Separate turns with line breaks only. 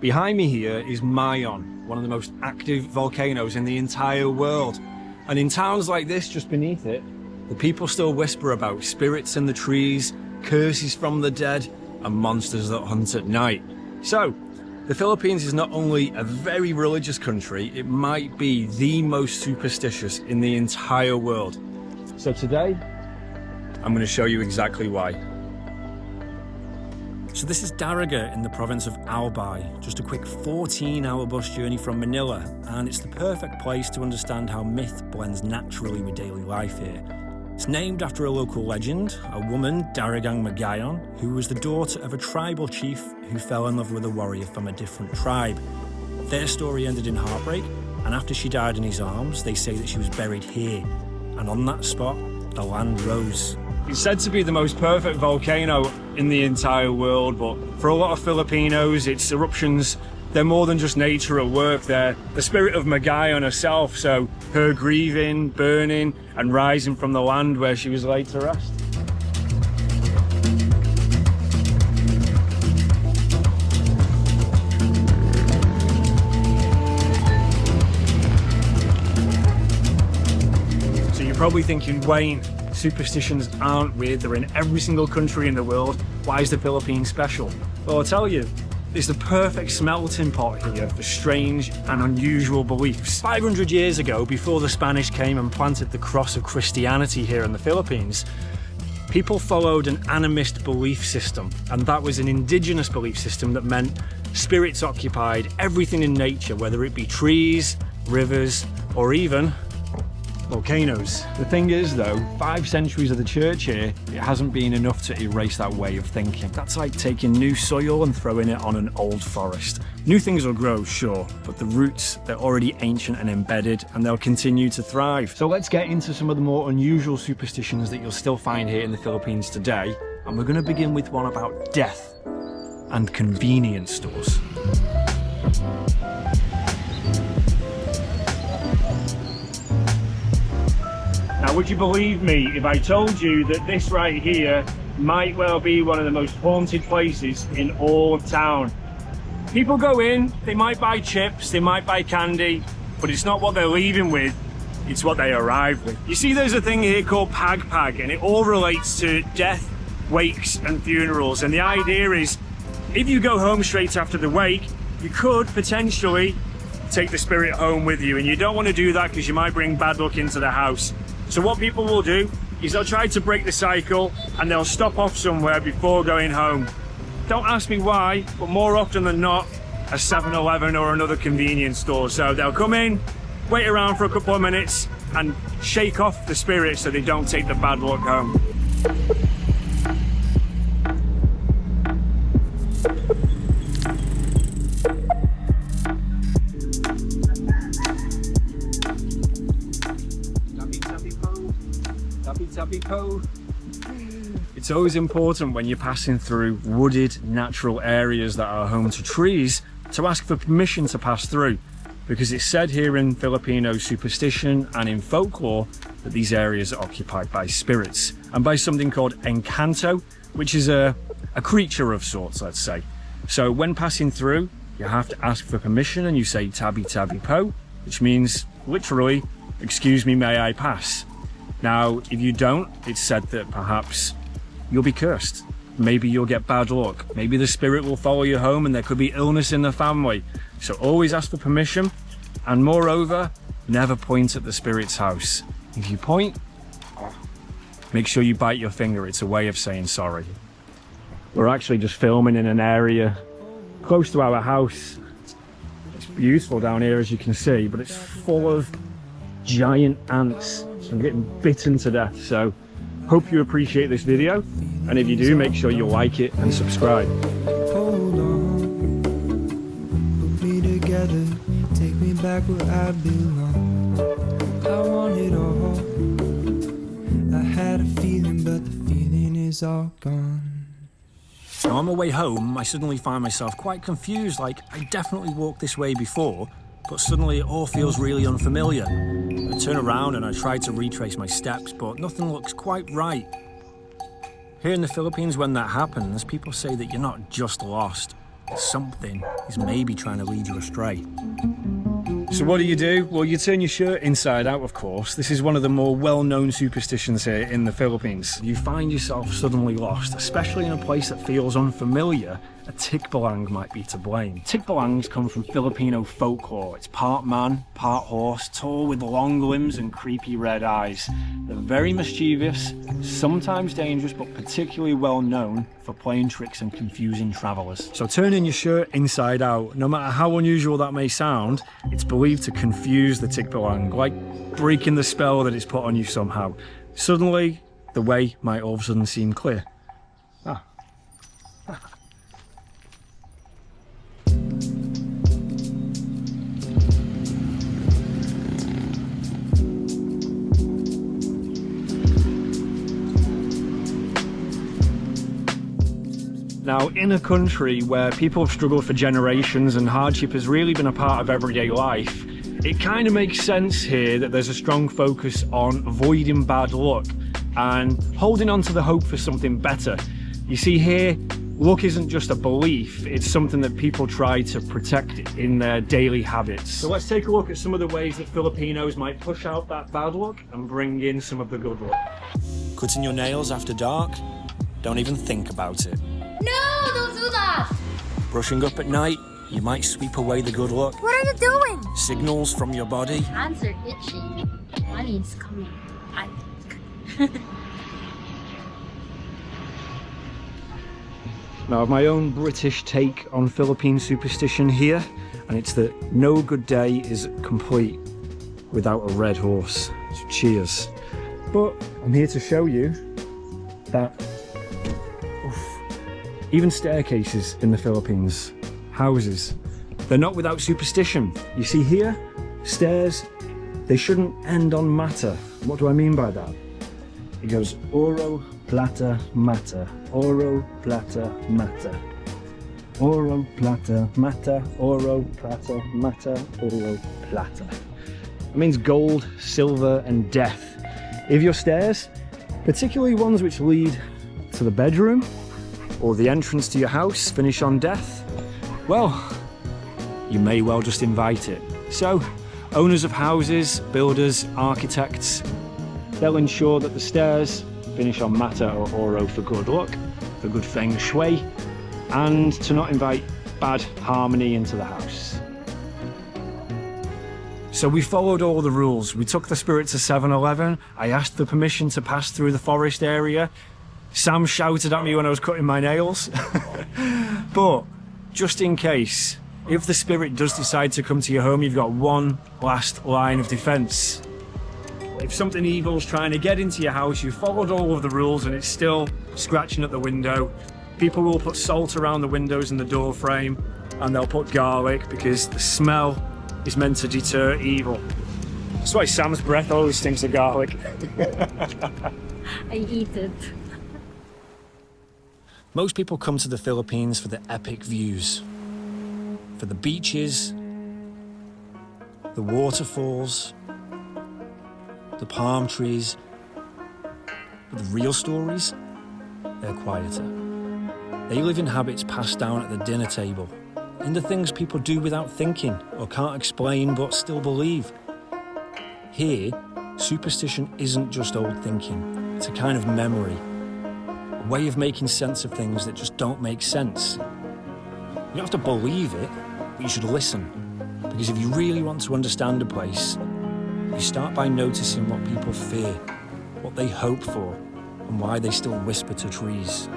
Behind me here is Mayon, one of the most active volcanoes in the entire world. And in towns like this, just beneath it, the people still whisper about spirits in the trees, curses from the dead, and monsters that hunt at night. So, the Philippines is not only a very religious country, it might be the most superstitious in the entire world. So today, I'm going to show you exactly why. So this is Daraga in the province of Albay, just a quick 14-hour bus journey from Manila, and it's the perfect place to understand how myth blends naturally with daily life here. It's named after a local legend, a woman, Daragang Magayon, who was the daughter of a tribal chief who fell in love with a warrior from a different tribe. Their story ended in heartbreak, and after she died in his arms, they say that she was buried here, and on that spot, the land rose. It's said to be the most perfect volcano in the entire world, but for a lot of Filipinos, its eruptions, they're more than just nature at work. They're the spirit of Magayon herself, so her grieving, burning, and rising from the land where she was laid to rest. So you're probably thinking, Wayne, superstitions aren't weird, they're in every single country in the world. Why is the Philippines special? Well, I'll tell you, it's the perfect smelting pot here for strange and unusual beliefs. 500 years ago, before the Spanish came and planted the cross of Christianity here in the Philippines, people followed an animist belief system, and that was an indigenous belief system that meant spirits occupied everything in nature, whether it be trees, rivers, or even volcanoes. The thing is though, 5 centuries of the church here, it hasn't been enough to erase that way of thinking. That's like taking new soil and throwing it on an old forest. New things will grow, sure, but the roots, they're already ancient and embedded, and they'll continue to thrive. So let's get into some of the more unusual superstitions that you'll still find here in the Philippines today, and we're going to begin with one about death and convenience stores. Now, would you believe me if I told you that this right here might well be one of the most haunted places in all of town? People go in, they might buy chips, they might buy candy, but it's not what they're leaving with, it's what they arrive with. You see, there's a thing here called Pagpag, and it all relates to death, wakes, and funerals. And the idea is, if you go home straight after the wake, you could potentially take the spirit home with you, and you don't want to do that because you might bring bad luck into the house. So what people will do is they'll try to break the cycle and they'll stop off somewhere before going home. Don't ask me why, but more often than not, a 7-Eleven or another convenience store. So they'll come in, wait around for a couple of minutes and shake off the spirit so they don't take the bad luck home. It's always important when you're passing through wooded, natural areas that are home to trees to ask for permission to pass through, because it's said here in Filipino superstition and in folklore that these areas are occupied by spirits and by something called encanto, which is a creature of sorts, let's say. So when passing through, you have to ask for permission and you say Tabi Tabi po, which means literally, excuse me, may I pass? Now, if you don't, it's said that perhaps you'll be cursed. Maybe you'll get bad luck. Maybe the spirit will follow you home and there could be illness in the family. So always ask for permission. And moreover, never point at the spirit's house. If you point, make sure you bite your finger. It's a way of saying sorry. We're actually just filming in an area close to our house. It's beautiful down here, as you can see, but it's full of giant ants. I'm getting bitten to death, so hope you appreciate this video, and if you do, make sure you like it and subscribe.
Hold on, put me together, take me back where I belong. I want it all. I had a feeling, but the feeling is all gone.
Now on my way home, I suddenly find myself quite confused, like I definitely walked this way before, but suddenly it all feels really unfamiliar. I turn around and I try to retrace my steps, but nothing looks quite right. Here in the Philippines, when that happens, people say that you're not just lost, that something is maybe trying to lead you astray. So what do? Well, you turn your shirt inside out, of course. This is one of the more well-known superstitions here in the Philippines. You find yourself suddenly lost, especially in a place that feels unfamiliar. A Tikbalang might be to blame. Tikbalangs come from Filipino folklore. It's part man, part horse, tall with long limbs and creepy red eyes. They're very mischievous, sometimes dangerous, but particularly well known for playing tricks and confusing travellers. So turning your shirt inside out, no matter how unusual that may sound, it's believed to confuse the Tikbalang, like breaking the spell that it's put on you somehow. Suddenly, the way might all of a sudden seem clear. Now, in a country where people have struggled for generations and hardship has really been a part of everyday life, it kind of makes sense here that there's a strong focus on avoiding bad luck and holding on to the hope for something better. You see here, luck isn't just a belief, it's something that people try to protect in their daily habits. So let's take a look at some of the ways that Filipinos might push out that bad luck and bring in some of the good luck. Cutting your nails after dark? Don't even think about it.
No, don't do that!
Brushing up at night, you might sweep away the good luck.
What are you doing?
Signals from your body.
Hands are itchy. Money is coming, I think.
Now, I have my own British take on Philippine superstition here, and it's that no good day is complete without a red horse. So cheers. But I'm here to show you that even staircases in the Philippines, houses, they're not without superstition. You see here, stairs, they shouldn't end on matter. What do I mean by that? It goes oro, plata, mata, oro, plata, mata, oro, plata, mata, oro, plata, mata, oro, plata. It means gold, silver, and death. If your stairs, particularly ones which lead to the bedroom, or the entrance to your house finish on death, well, you may well just invite it. So, owners of houses, builders, architects, they'll ensure that the stairs finish on mata or oro for good luck, for good feng shui, and to not invite bad harmony into the house. So we followed all the rules. We took the spirit to 7-Eleven. I asked for permission to pass through the forest area. Sam shouted at me when I was cutting my nails. But just in case, if the spirit does decide to come to your home, you've got one last line of defense. If something evil's trying to get into your house, you followed all of the rules and it's still scratching at the window, people will put salt around the windows and the door frame, and they'll put garlic because the smell is meant to deter evil. That's why Sam's breath always stinks of garlic.
I eat it.
Most people come to the Philippines for the epic views, for the beaches, the waterfalls, the palm trees. But the real stories, they're quieter. They live in habits passed down at the dinner table, in the things people do without thinking or can't explain but still believe. Here, superstition isn't just old thinking, it's a kind of memory. A way of making sense of things that just don't make sense. You don't have to believe it, but you should listen. Because if you really want to understand a place, you start by noticing what people fear, what they hope for, and why they still whisper to trees.